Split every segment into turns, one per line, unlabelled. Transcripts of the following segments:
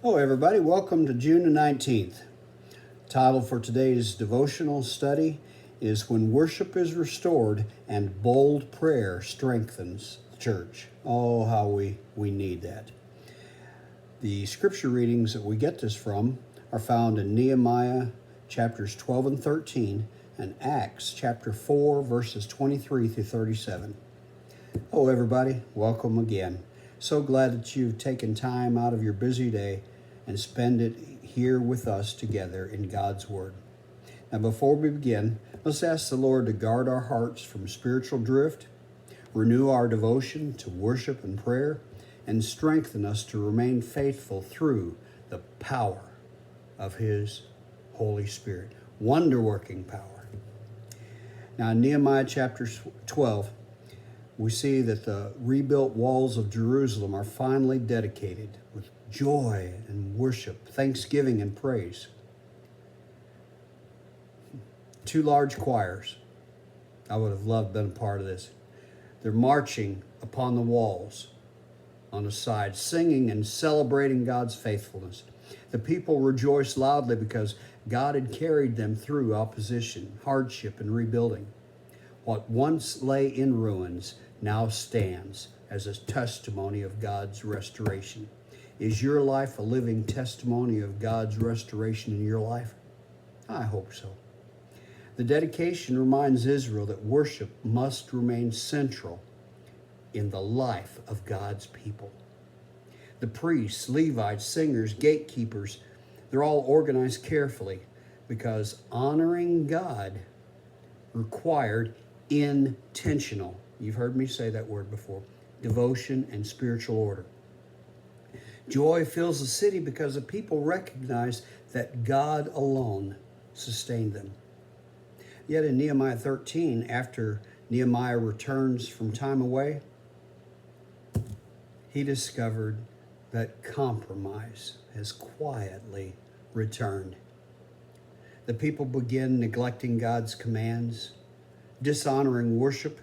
Hello, everybody. Welcome to June the 19th. Title for today's devotional study is When Worship is Restored and Bold Prayer Strengthens the Church. Oh, how we need that. The scripture readings that we get this from are found in Nehemiah chapters 12 and 13 and Acts chapter 4 verses 23 through 37. Hello, everybody. Welcome again. So glad that you've taken time out of your busy day and spend it here with us together in God's Word. Now, before we begin, let's ask the Lord to guard our hearts from spiritual drift, renew our devotion to worship and prayer, and strengthen us to remain faithful through the power of His Holy Spirit, wonder-working power. Now, in Nehemiah chapter 12, we see that the rebuilt walls of Jerusalem are finally dedicated with joy and worship, thanksgiving and praise. 2 large choirs. I would have loved being a part of this. They're marching upon the walls on the side, singing and celebrating God's faithfulness. The people rejoiced loudly because God had carried them through opposition, hardship, and rebuilding. What once lay in ruins now stands as a testimony of God's restoration. Is your life a living testimony of God's restoration in your life? I hope so. The dedication reminds Israel that worship must remain central in the life of God's people. The priests, Levites, singers, gatekeepers, they're all organized carefully because honoring God required intentional, you've heard me say that word before, devotion and spiritual order. Joy fills the city because the people recognize that God alone sustained them. Yet in Nehemiah 13, after Nehemiah returns from time away, he discovered that compromise has quietly returned. The people begin neglecting God's commands, dishonoring worship,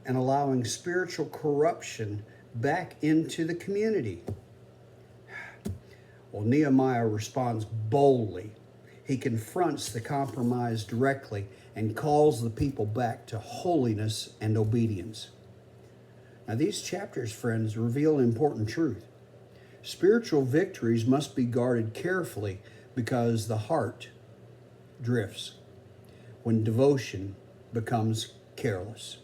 and allowing spiritual corruption back into the community. Well, Nehemiah responds boldly. He confronts the compromise directly and calls the people back to holiness and obedience. Now, these chapters, friends, reveal an important truth. Spiritual victories must be guarded carefully because the heart drifts when devotion becomes careless.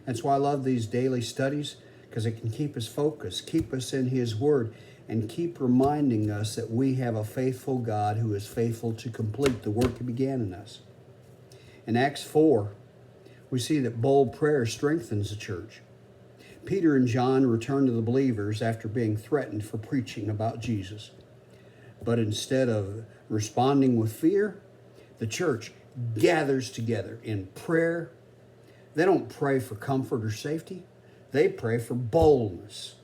That's why I love these daily studies, because it can keep us focused, keep us in His Word, and keep reminding us that we have a faithful God who is faithful to complete the work He began in us. In Acts 4, we see that bold prayer strengthens the church. Peter and John return to the believers after being threatened for preaching about Jesus. But instead of responding with fear, the church gathers together in prayer. They don't pray for comfort or safety. They pray for boldness.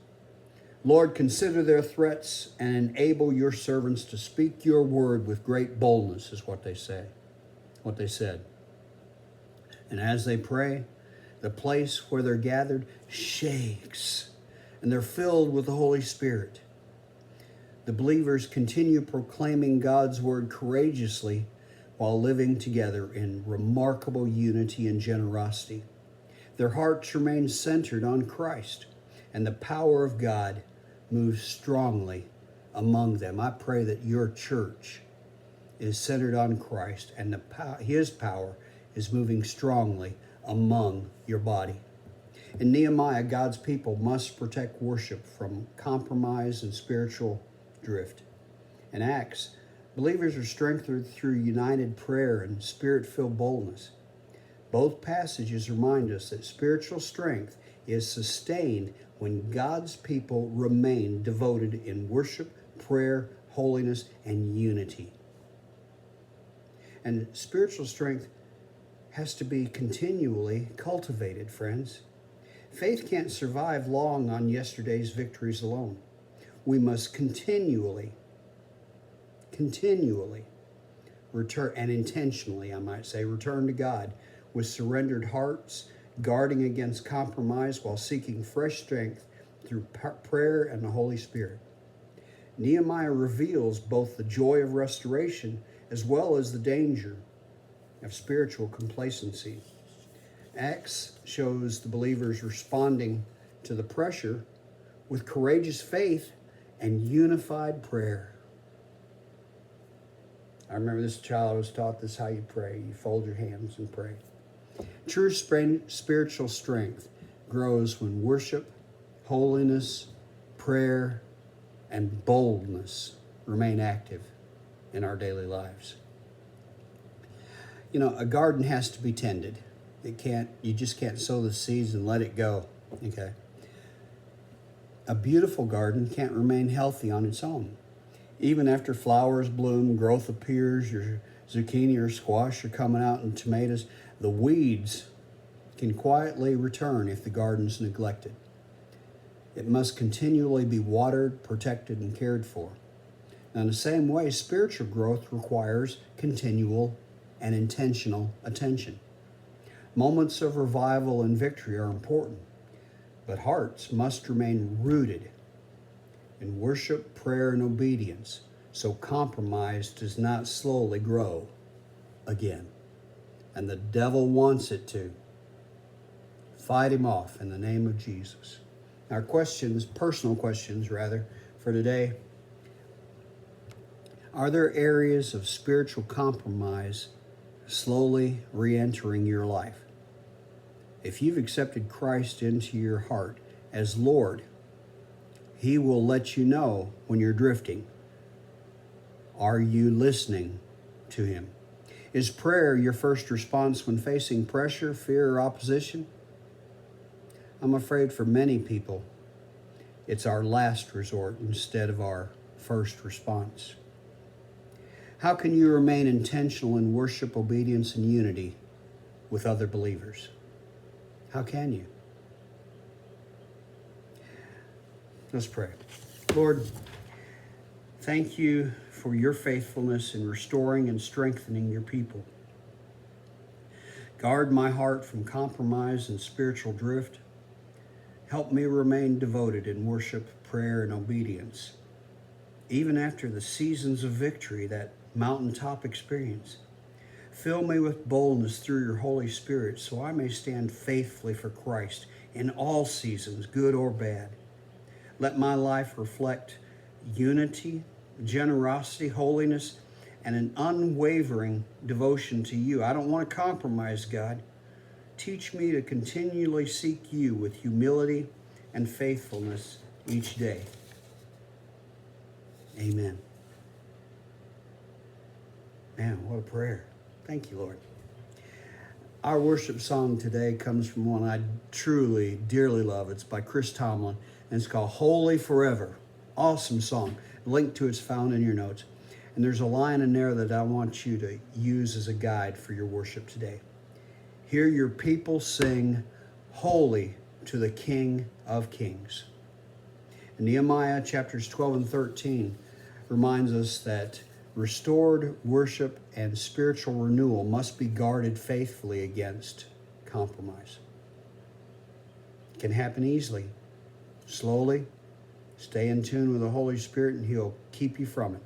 Lord, consider their threats and enable your servants to speak your word with great boldness, is what they said. And as they pray, the place where they're gathered shakes, and they're filled with the Holy Spirit. The believers continue proclaiming God's word courageously while living together in remarkable unity and generosity. Their hearts remain centered on Christ, and the power of God moves strongly among them. I pray that your church is centered on Christ, and His power is moving strongly among your body. In Nehemiah, God's people must protect worship from compromise and spiritual drift. In Acts, believers are strengthened through united prayer and spirit-filled boldness. Both passages remind us that spiritual strength is sustained when God's people remain devoted in worship, prayer, holiness, and unity. And spiritual strength has to be continually cultivated, friends. Faith can't survive long on yesterday's victories alone. We must continually return, and intentionally, I might say, return to God with surrendered hearts, guarding against compromise while seeking fresh strength through prayer and the Holy Spirit. Nehemiah reveals both the joy of restoration as well as the danger of spiritual complacency. Acts shows the believers responding to the pressure with courageous faith and unified prayer. I remember this child was taught this how you pray. You fold your hands and pray. True spiritual strength grows when worship, holiness, prayer, and boldness remain active in our daily lives. You know, a garden has to be tended. You just can't sow the seeds and let it go, okay? A beautiful garden can't remain healthy on its own. Even after flowers bloom, growth appears, your zucchini or squash are coming out and tomatoes, the weeds can quietly return if the garden's neglected. It must continually be watered, protected, and cared for. Now, in the same way, spiritual growth requires continual and intentional attention. Moments of revival and victory are important, but hearts must remain rooted in worship, prayer, and obedience, so compromise does not slowly grow again. And the devil wants it to. Fight him off in the name of Jesus. Our questions, personal questions rather, for today. Are there areas of spiritual compromise slowly re-entering your life? If you've accepted Christ into your heart as Lord, He will let you know when you're drifting. Are you listening to Him? Is prayer your first response when facing pressure, fear, or opposition? I'm afraid for many people, it's our last resort instead of our first response. How can you remain intentional in worship, obedience, and unity with other believers? How can you? Let's pray. Lord, thank you for your faithfulness in restoring and strengthening your people. Guard my heart from compromise and spiritual drift. Help me remain devoted in worship, prayer, and obedience, even after the seasons of victory, that mountaintop experience. Fill me with boldness through your Holy Spirit so I may stand faithfully for Christ in all seasons, good or bad. Let my life reflect unity, generosity, holiness, and an unwavering devotion to you. I don't want to compromise, God. Teach me to continually seek you with humility and faithfulness each day. Amen. Man, what a prayer. Thank you, Lord. Our worship song today comes from one I truly, dearly love. It's by Chris Tomlin, and it's called Holy Forever. Awesome song. Link to it's found in your notes. And there's a line in there that I want you to use as a guide for your worship today. Hear your people sing, Holy to the King of Kings. And Nehemiah chapters 12 and 13 reminds us that restored worship and spiritual renewal must be guarded faithfully against compromise. It can happen easily. Slowly, stay in tune with the Holy Spirit and He'll keep you from it.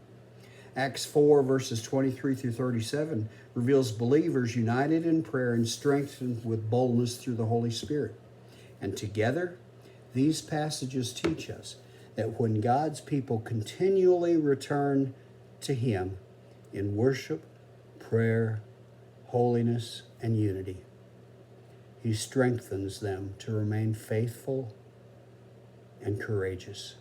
Acts 4 verses 23 through 37 reveals believers united in prayer and strengthened with boldness through the Holy Spirit. And together, these passages teach us that when God's people continually return to Him in worship, prayer, holiness, and unity, He strengthens them to remain faithful and courageous.